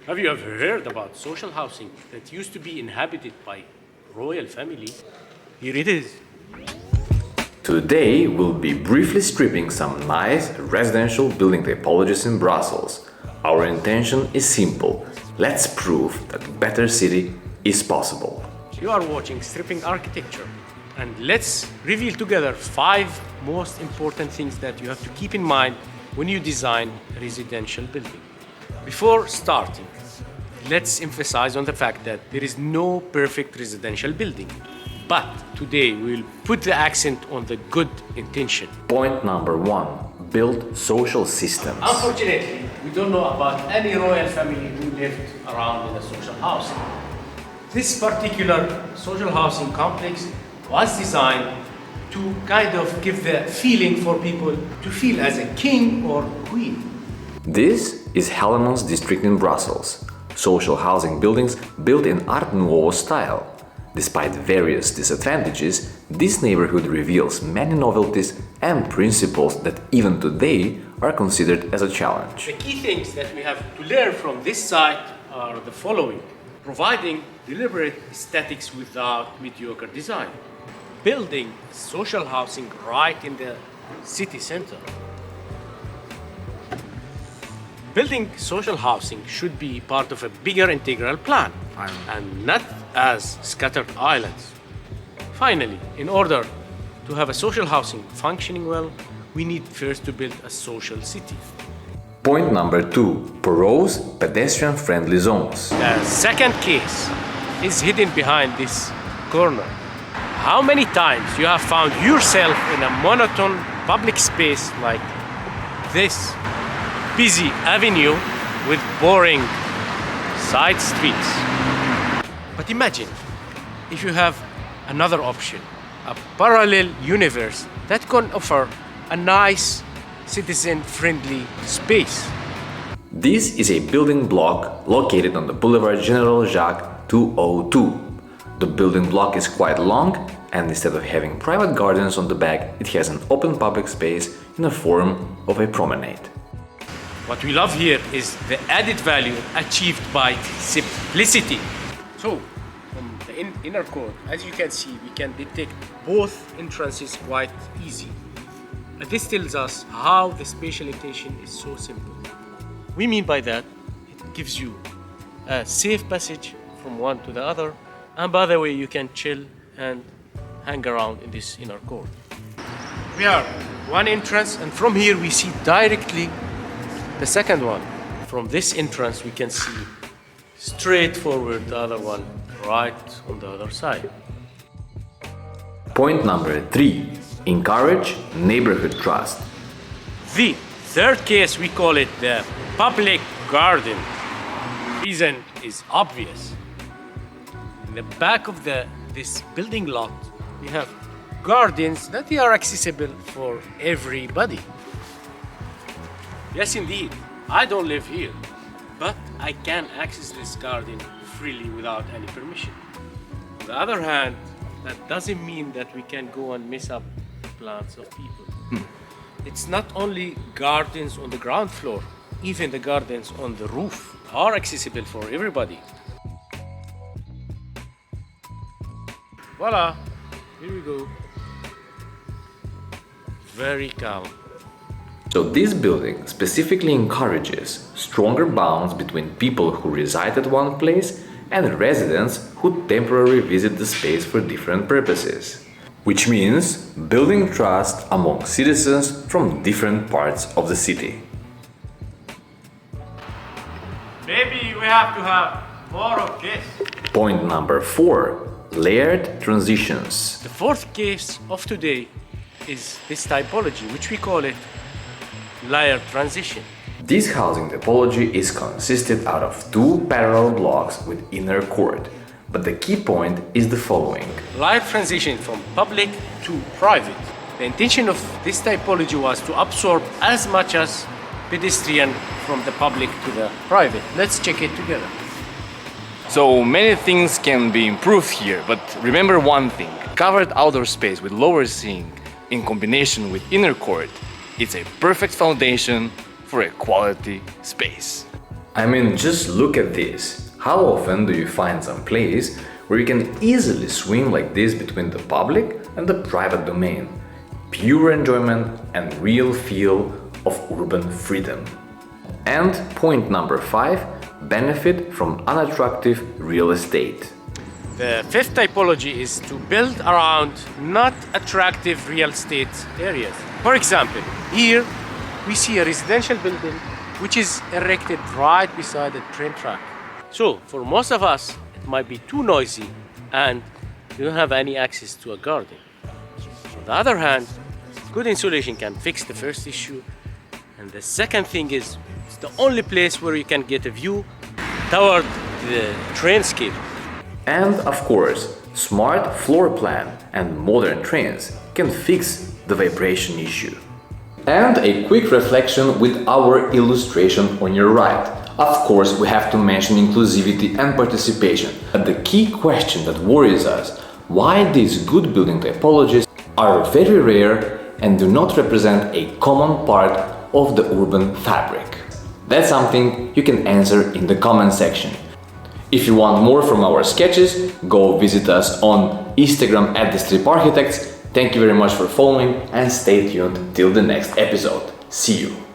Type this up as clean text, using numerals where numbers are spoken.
Have you ever heard about social housing that used to be inhabited by royal family? Here it is. Today, we'll be briefly stripping some nice residential building typologies in Brussels. Our intention is simple. Let's prove that a better city is possible. You are watching Stripping Architecture, and let's reveal together 5 most important things that you have to keep in mind when you design a residential building. Before starting, let's emphasize on the fact that there is no perfect residential building. But today we'll put the accent on the good intention. Point number 1. Build social systems. Unfortunately, we don't know about any royal family who lived around in a social housing. This particular social housing complex was designed to kind of give the feeling for people to feel as a king or queen. This is Hellemans district in Brussels. Social housing buildings built in Art Nouveau style. Despite various disadvantages, this neighborhood reveals many novelties and principles that even today are considered as a challenge. The key things that we have to learn from this site are the following: providing deliberate aesthetics without mediocre design, building social housing right in the city center. Building social housing should be part of a bigger integral plan and not as scattered islands. Finally, in order to have a social housing functioning well, we need first to build a social city. Point number 2. Porous, pedestrian-friendly zones. The second case is hidden behind this corner. How many times you have found yourself in a monotone public space like this? Busy avenue with boring side streets. But imagine if you have another option, a parallel universe that can offer a nice citizen-friendly space. This is a building block located on the Boulevard General Jacques 202. The building block is quite long, and instead of having private gardens on the back, it has an open public space in the form of a promenade. What we love here is the added value achieved by simplicity. So, from the inner court, as you can see, we can detect both entrances quite easy. And this tells us how the spatial intention is so simple. We mean by that, it gives you a safe passage from one to the other, and by the way, you can chill and hang around in this inner court. We have one entrance, and from here we see directly the second one. From this entrance we can see straight forward the other one right on the other side. Point number 3. Encourage neighborhood trust. The third case, we call it the public garden. Reason is obvious. In the back of this building lot, we have gardens that are accessible for everybody. Yes, indeed, I don't live here, but I can access this garden freely without any permission. On the other hand, that doesn't mean that we can go and mess up the plants of people. It's not only gardens on the ground floor, even the gardens on the roof are accessible for everybody. Voila, here we go. Very calm. So this building specifically encourages stronger bonds between people who reside at one place and residents who temporarily visit the space for different purposes. Which means building trust among citizens from different parts of the city. Maybe we have to have more of this. Point number 4. Layered transitions. The fourth case of today is this typology, which we call it layered transition. This housing typology is consisted out of 2 parallel blocks with inner court, but the key point is the following. Layered transition from public to private. The intention of this typology was to absorb as much as pedestrian from the public to the private. Let's check it together. So many things can be improved here, but remember one thing. Covered outdoor space with lower ceiling in combination with inner court, it's a perfect foundation for a quality space. I mean, just look at this. How often do you find some place where you can easily swing like this between the public and the private domain? Pure enjoyment and real feel of urban freedom. And point number 5, benefit from unattractive real estate. The fifth typology is to build around not attractive real estate areas. For example, here we see a residential building which is erected right beside the train track. So for most of us, it might be too noisy and you don't have any access to a garden. On the other hand, good insulation can fix the first issue. And the second thing is, it's the only place where you can get a view toward the trainscape. And of course, smart floor plan and modern trains can fix the vibration issue. And a quick reflection with our illustration on your right. Of course, we have to mention inclusivity and participation. But the key question that worries us, why these good building typologies are very rare and do not represent a common part of the urban fabric? That's something you can answer in the comment section. If you want more from our sketches, go visit us on Instagram at The Strip Architects. Thank you very much for following and stay tuned till the next episode. See you!